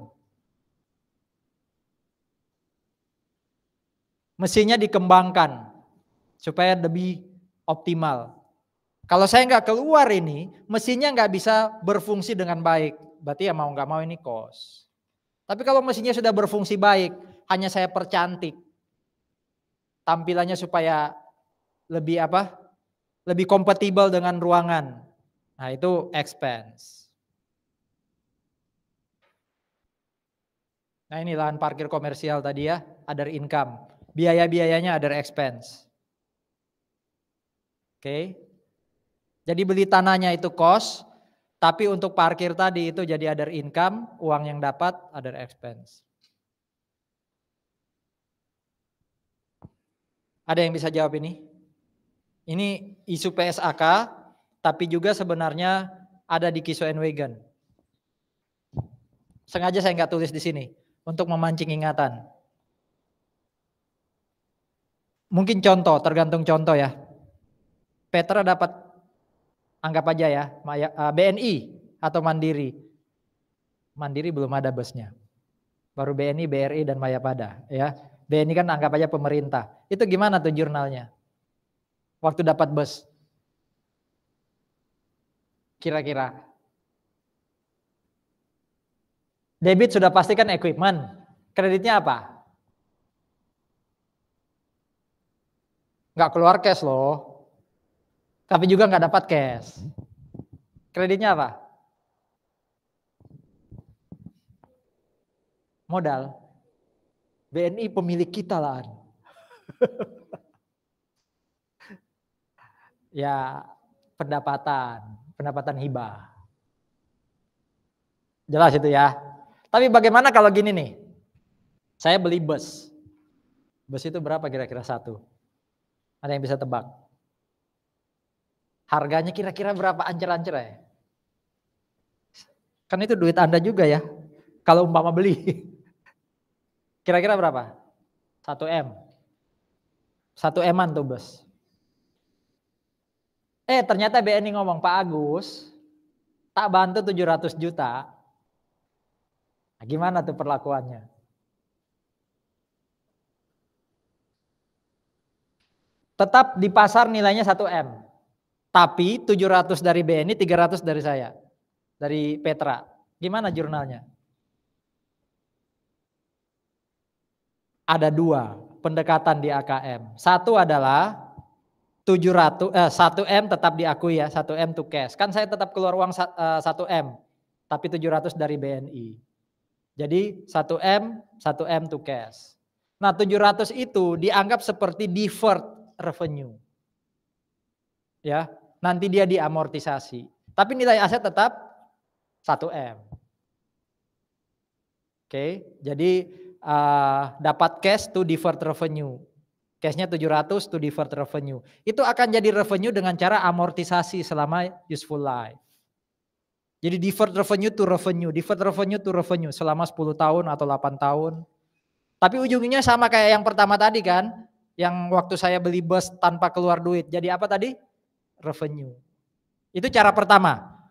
Mesinnya dikembangkan supaya lebih optimal. Kalau saya nggak keluar ini, mesinnya nggak bisa berfungsi dengan baik. Berarti ya mau nggak mau ini cost. Tapi kalau mesinnya sudah berfungsi baik, hanya saya percantik tampilannya supaya lebih apa? Lebih kompatibel dengan ruangan. Nah itu expense. Nah ini lahan parkir komersial tadi ya, other income. Biaya-biayanya other expense. Oke. Jadi beli tanahnya itu cost, tapi untuk parkir tadi itu jadi other income, uang yang dapat other expense. Ada yang bisa jawab ini? Ini isu PSAK, tapi juga sebenarnya ada di Kiso and Wagon. Sengaja saya nggak tulis di sini untuk memancing ingatan. Mungkin contoh, tergantung contoh ya. Petra dapat, anggap aja ya, BNI atau Mandiri. Mandiri belum ada busnya. Baru BNI, BRI, dan Mayapada. Ya. BNI kan anggap aja pemerintah. Itu gimana tuh jurnalnya? Waktu dapat bus. Kira-kira. Debit sudah pastikan equipment. Kreditnya apa? Nggak keluar cash loh. Tapi juga nggak dapat cash. Kreditnya apa? Modal. BNI pemilik kita lah. Ya pendapatan hibah. Jelas itu ya. Tapi bagaimana kalau gini nih? Saya beli bus. Bus itu berapa kira-kira satu? Ada yang bisa tebak? Harganya kira-kira berapa ancer-ancer ya? Kan itu duit Anda juga ya. Kalau umpama beli. Kira-kira berapa? 1 M. 1 M-an tuh bus. Ternyata BNI ngomong, Pak Agus, tak bantu 700 juta. Nah, gimana tuh perlakuannya? Tetap di pasar nilainya 1 M. Tapi 700 dari BNI, 300 dari saya. Dari Petra. Gimana jurnalnya? Ada 2 pendekatan di AKM. Satu adalah 1 M tetap diakui ya, 1 M to cash. Kan saya tetap keluar uang 1 M, tapi 700 dari BNI. Jadi 1M to cash. Nah 700 itu dianggap seperti deferred revenue. Ya, nanti dia diamortisasi. Tapi nilai aset tetap 1M. Oke, jadi dapat cash to deferred revenue. Cashnya 700 to deferred revenue. Itu akan jadi revenue dengan cara amortisasi selama useful life. Jadi deferred revenue to revenue selama 10 tahun atau 8 tahun. Tapi ujungnya sama kayak yang pertama tadi kan, yang waktu saya beli bus tanpa keluar duit. Jadi apa tadi? Revenue. Itu cara pertama.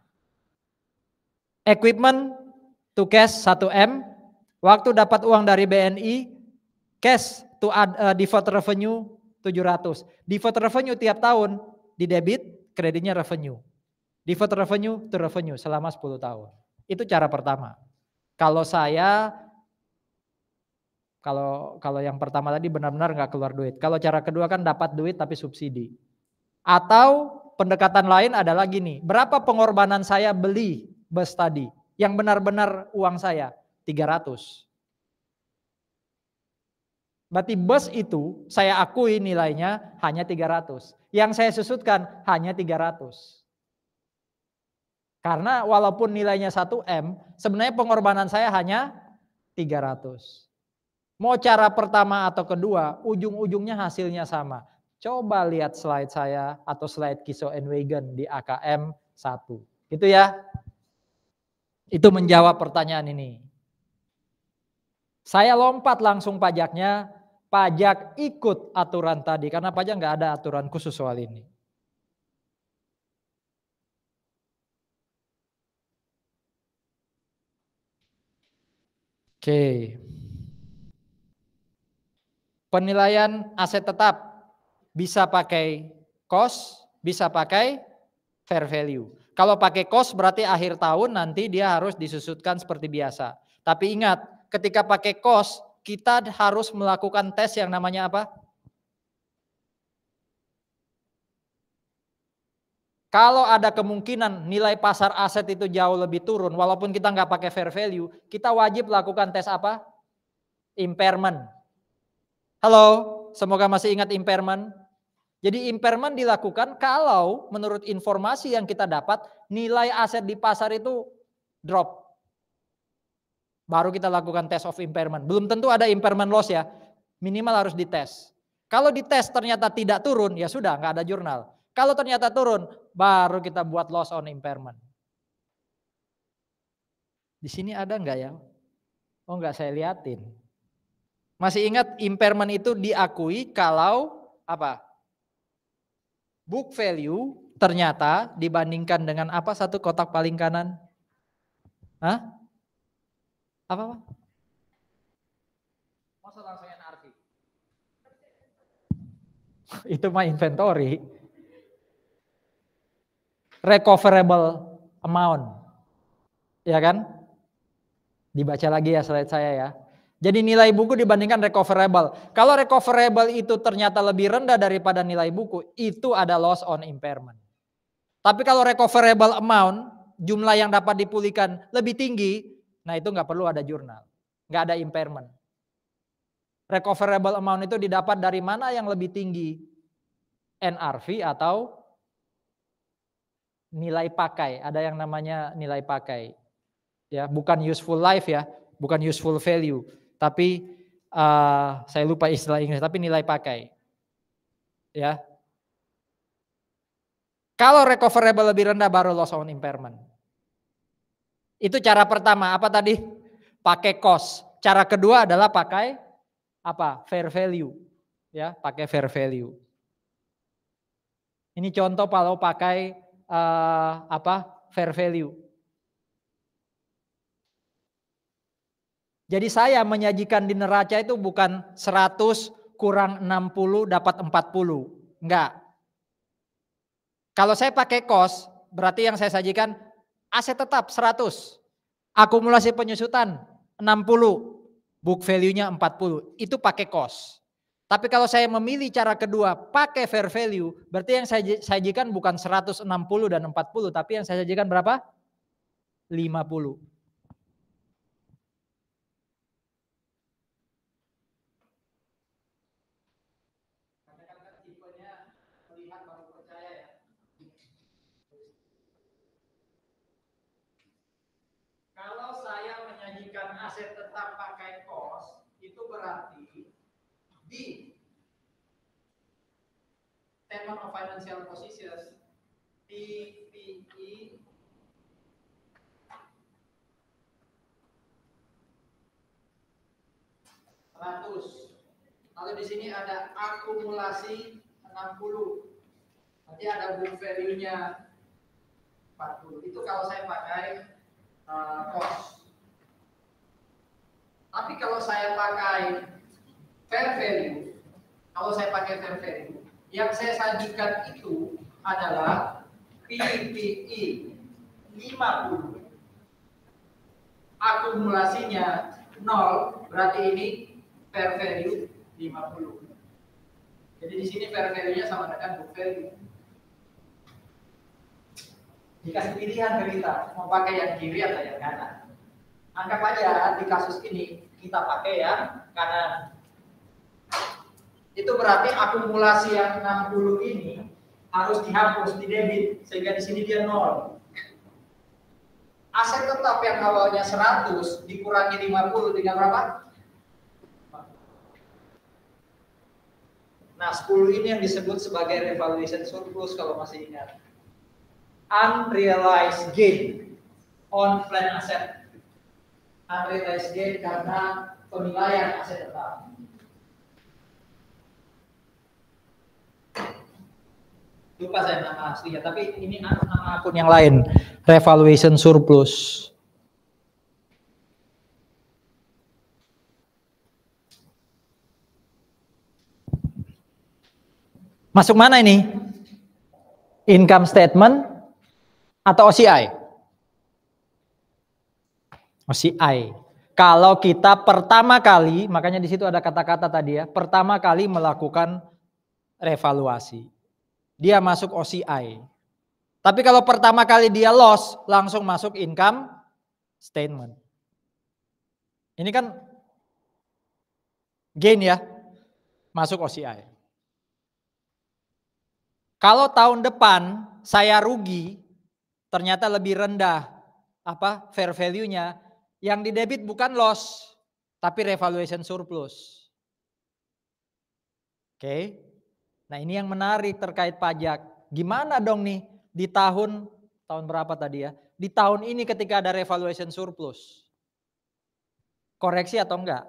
Equipment to cash 1M, waktu dapat uang dari BNI, cash to deferred revenue 700. Deferred revenue tiap tahun di debit, kreditnya revenue. Deferred revenue to revenue selama 10 tahun. Itu cara pertama. Kalau saya, kalau yang pertama tadi benar-benar nggak keluar duit. Kalau cara kedua kan dapat duit tapi subsidi. Atau pendekatan lain adalah gini, berapa pengorbanan saya beli bus tadi? Yang benar-benar uang saya 300. Berarti bus itu saya akui nilainya hanya 300. Yang saya susutkan hanya 300. Karena walaupun nilainya 1M, sebenarnya pengorbanan saya hanya 300. Mau cara pertama atau kedua, ujung-ujungnya hasilnya sama. Coba lihat slide saya atau slide Kiso and Wagon di AKM 1. Gitu ya. Itu menjawab pertanyaan ini. Saya lompat langsung pajaknya, pajak ikut aturan tadi. Karena pajak nggak ada aturan khusus soal ini. Oke. Penilaian aset tetap bisa pakai cost, bisa pakai fair value. Kalau pakai cost berarti akhir tahun nanti dia harus disusutkan seperti biasa. Tapi ingat, ketika pakai cost, kita harus melakukan tes yang namanya apa? Kalau ada kemungkinan nilai pasar aset itu jauh lebih turun, walaupun kita nggak pakai fair value, kita wajib lakukan tes apa? Impairment. Halo, semoga masih ingat impairment. Jadi impairment dilakukan kalau menurut informasi yang kita dapat nilai aset di pasar itu drop. Baru kita lakukan test of impairment. Belum tentu ada impairment loss ya, minimal harus dites. Kalau dites ternyata tidak turun, ya sudah nggak ada jurnal. Kalau ternyata turun, baru kita buat loss on impairment. Di sini ada nggak ya? Oh nggak, saya liatin. Masih ingat impairment itu diakui kalau apa? Book value ternyata dibandingkan dengan apa satu kotak paling kanan? Hah? Apa? Masa langsung NRV? Itu mah inventory. Recoverable amount. Ya kan? Dibaca lagi ya slide saya ya. Jadi nilai buku dibandingkan recoverable. Kalau recoverable itu ternyata lebih rendah daripada nilai buku, itu ada loss on impairment. Tapi kalau recoverable amount, jumlah yang dapat dipulihkan lebih tinggi, nah itu nggak perlu ada jurnal. Nggak ada impairment. Recoverable amount itu didapat dari mana yang lebih tinggi? NRV atau nilai pakai. Ada yang namanya nilai pakai. Ya, bukan useful life ya, bukan useful value. Tapi saya lupa istilah Inggris, tapi nilai pakai. Ya. Kalau recoverable lebih rendah baru loss on impairment. Itu cara pertama, apa tadi? Pakai cost. Cara kedua adalah pakai apa? Fair value. Ya, pakai fair value. Ini contoh kalau pakai apa? Fair value. Jadi saya menyajikan di neraca itu bukan 100 kurang 60 dapat 40. Enggak. Kalau saya pakai cost, berarti yang saya sajikan aset tetap 100. Akumulasi penyusutan 60. Book value-nya 40. Itu pakai cost. Tapi kalau saya memilih cara kedua pakai fair value, berarti yang saya sajikan bukan 160 dan 40, tapi yang saya sajikan berapa? 50. lihat baru percaya ya. Kalau saya menyajikan aset tetap pakai cost, itu berarti di Statement of Financial Positions TPI lalu di sini ada akumulasi 60. Nanti ada book value-nya 40. Itu kalau saya pakai cost. Tapi kalau saya pakai fair value, yang saya sajikan itu adalah PPI 50. Akumulasinya 0, berarti ini fair value 50. Jadi di sini fair value-nya sama dengan book value. Dikasih pilihan ke kita, mau pakai yang kiri atau yang kanan. Anggap aja di kasus ini kita pakai yang kanan. Itu berarti akumulasi yang 60 ini harus dihapus, di debit, sehingga di sini dia 0. Aset tetap yang awalnya 100 dikurangi 50 dengan berapa? Nah, 10 ini yang disebut sebagai revaluation surplus kalau masih ingat. Unrealized gain on plan asset. Unrealized gain karena penilaian aset tetap. Lupa saya nama aslinya, tapi ini nama akun yang lain. Revaluation surplus. Masuk mana ini? Income statement atau OCI? OCI. Kalau kita pertama kali, makanya di situ ada kata-kata tadi ya, pertama kali melakukan revaluasi, dia masuk OCI. Tapi kalau pertama kali dia loss, langsung masuk income statement. Ini kan gain ya, masuk OCI. Kalau tahun depan saya rugi, ternyata lebih rendah fair value-nya, yang didebit bukan loss, tapi revaluation surplus. Oke. Nah, ini yang menarik terkait pajak. Gimana dong nih di tahun berapa tadi ya? Di tahun ini ketika ada revaluation surplus. Koreksi atau enggak?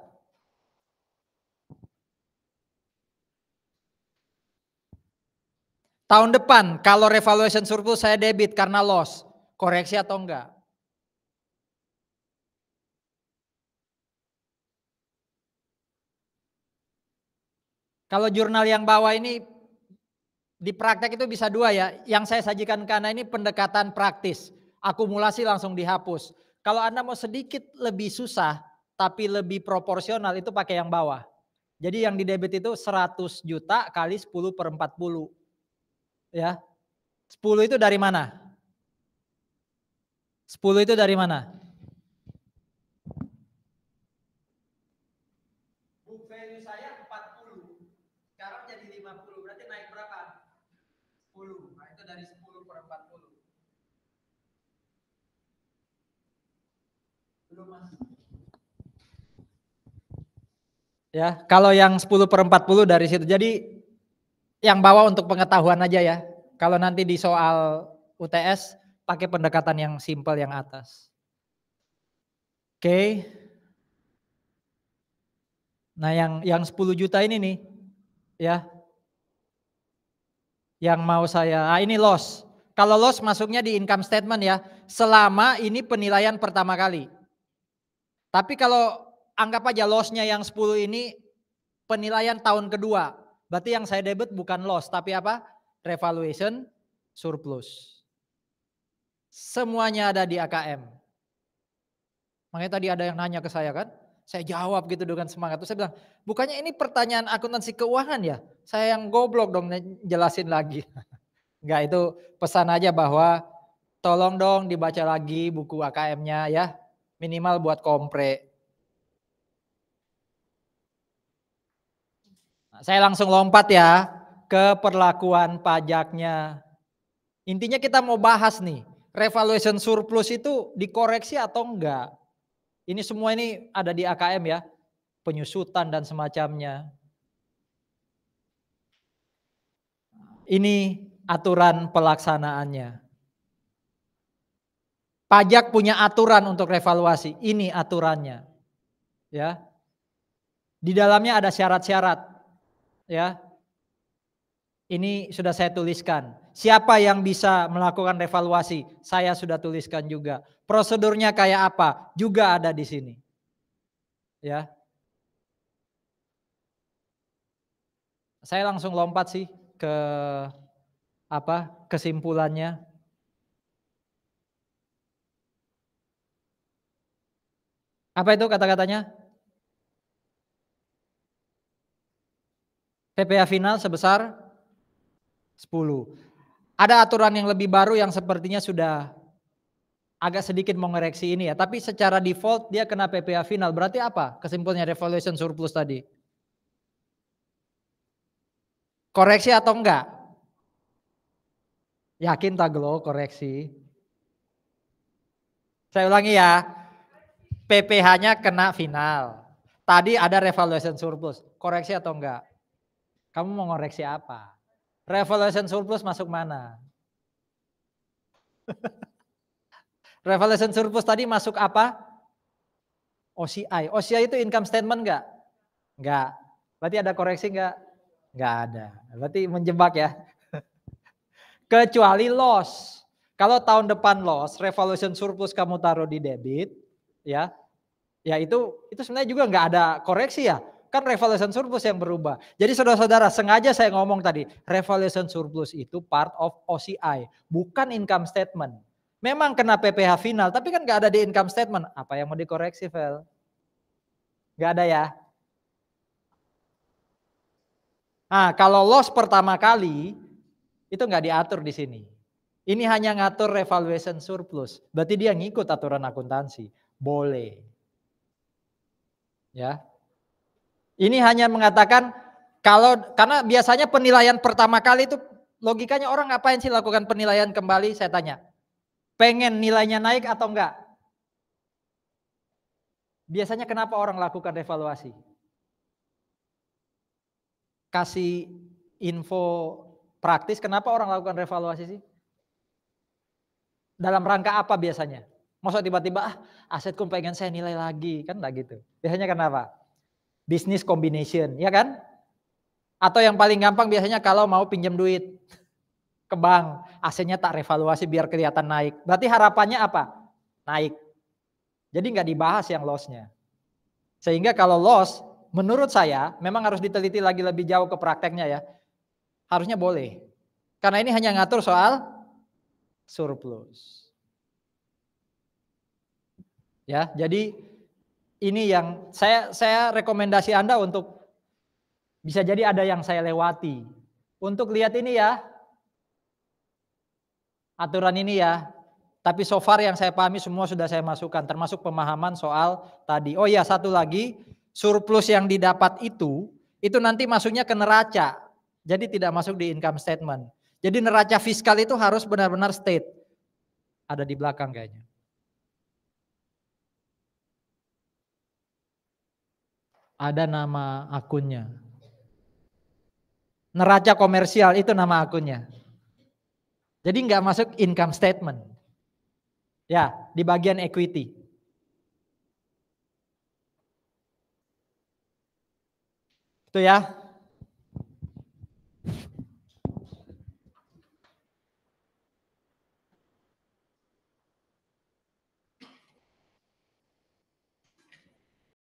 Tahun depan kalau revaluation surplus saya debit karena loss, koreksi atau enggak? Kalau jurnal yang bawah ini di praktek itu bisa dua ya. Yang saya sajikan karena ini pendekatan praktis. Akumulasi langsung dihapus. Kalau Anda mau sedikit lebih susah tapi lebih proporsional itu pakai yang bawah. Jadi yang di debit itu 100 juta kali 10 per 40. Ya. 10 itu dari mana? 10 itu dari mana? Book value saya 40. Sekarang jadi 50. Berarti naik berapa? 10. Nah, itu dari 10 per 40. Belum Mas. Ya, kalau yang 10 per 40 dari situ. Jadi yang bawah untuk pengetahuan aja ya. Kalau nanti di soal UTS pakai pendekatan yang simpel yang atas. Oke. Nah, yang 10 juta ini nih ya. Yang mau saya ini loss. Kalau loss masuknya di income statement ya, selama ini penilaian pertama kali. Tapi kalau anggap aja loss-nya yang 10 ini penilaian tahun kedua. Berarti yang saya debit bukan loss, tapi apa? Revaluation surplus. Semuanya ada di AKM. Makanya tadi ada yang nanya ke saya kan, saya jawab gitu dengan semangat. Terus saya bilang, bukannya ini pertanyaan akuntansi keuangan ya? Saya yang goblok dong jelasin lagi. Enggak, itu pesan aja bahwa tolong dong dibaca lagi buku AKM-nya ya, minimal buat kompre. Nah, saya langsung lompat ya. keperlakuan pajaknya. Intinya kita mau bahas nih, revaluation surplus itu dikoreksi atau enggak. Ini semua ini ada di AKM ya, penyusutan dan semacamnya. Ini aturan pelaksanaannya. Pajak punya aturan untuk revaluasi, ini aturannya. Ya. Di dalamnya ada syarat-syarat, ya. Ini sudah saya tuliskan. Siapa yang bisa melakukan revaluasi? Saya sudah tuliskan juga. Prosedurnya kayak apa? Juga ada di sini. Ya. Saya langsung lompat sih ke kesimpulannya. Apa itu kata-katanya? PPh final sebesar 10. Ada aturan yang lebih baru yang sepertinya sudah agak sedikit mengoreksi ini ya. Tapi secara default dia kena PPh final. Berarti apa kesimpulannya revaluation surplus tadi? Koreksi atau enggak? Yakin Taglo koreksi? Saya ulangi ya. PPh-nya kena final. Tadi ada revaluation surplus. Koreksi atau enggak? Kamu mau ngoreksi apa? Revaluation surplus masuk mana? Revaluation surplus tadi masuk apa? OCI. OCI itu income statement enggak? Enggak. Berarti ada koreksi enggak? Enggak ada. Berarti menjebak ya. Kecuali loss. Kalau tahun depan loss, revaluation surplus kamu taruh di debit, ya itu sebenarnya juga enggak ada koreksi ya. Kan revaluation surplus yang berubah. Jadi saudara-saudara, sengaja saya ngomong tadi, revaluation surplus itu part of OCI, bukan income statement. Memang kena PPh final, tapi kan enggak ada di income statement. Apa yang mau dikoreksi, Vel? Enggak ada ya. Nah, kalau loss pertama kali, itu enggak diatur di sini. Ini hanya ngatur revaluation surplus. Berarti dia ngikut aturan akuntansi. Boleh. Ya. Ini hanya mengatakan karena biasanya penilaian pertama kali itu logikanya orang ngapain sih lakukan penilaian kembali? Saya tanya. Pengen nilainya naik atau enggak? Biasanya kenapa orang lakukan revaluasi? Kasih info praktis kenapa orang lakukan revaluasi sih? Dalam rangka apa biasanya? Masa tiba-tiba asetku pengen saya nilai lagi, kan enggak gitu. Biasanya kenapa? Business combination, ya kan? Atau yang paling gampang biasanya kalau mau pinjam duit ke bank, asetnya tak revaluasi biar kelihatan naik. Berarti harapannya apa? Naik. Jadi nggak dibahas yang loss-nya. Sehingga kalau loss, menurut saya memang harus diteliti lagi lebih jauh ke prakteknya ya. Harusnya boleh. Karena ini hanya ngatur soal surplus. Ya, jadi ini yang saya rekomendasi Anda untuk bisa jadi ada yang saya lewati. Untuk lihat ini ya, aturan ini ya. Tapi so far yang saya pahami semua sudah saya masukkan, termasuk pemahaman soal tadi. Oh ya, satu lagi, surplus yang didapat itu nanti masuknya ke neraca. Jadi tidak masuk di income statement. Jadi neraca fiskal itu harus benar-benar state. Ada di belakang kayaknya. Ada nama akunnya. Neraca komersial itu nama akunnya. Jadi nggak masuk income statement. Ya, di bagian equity. Itu ya.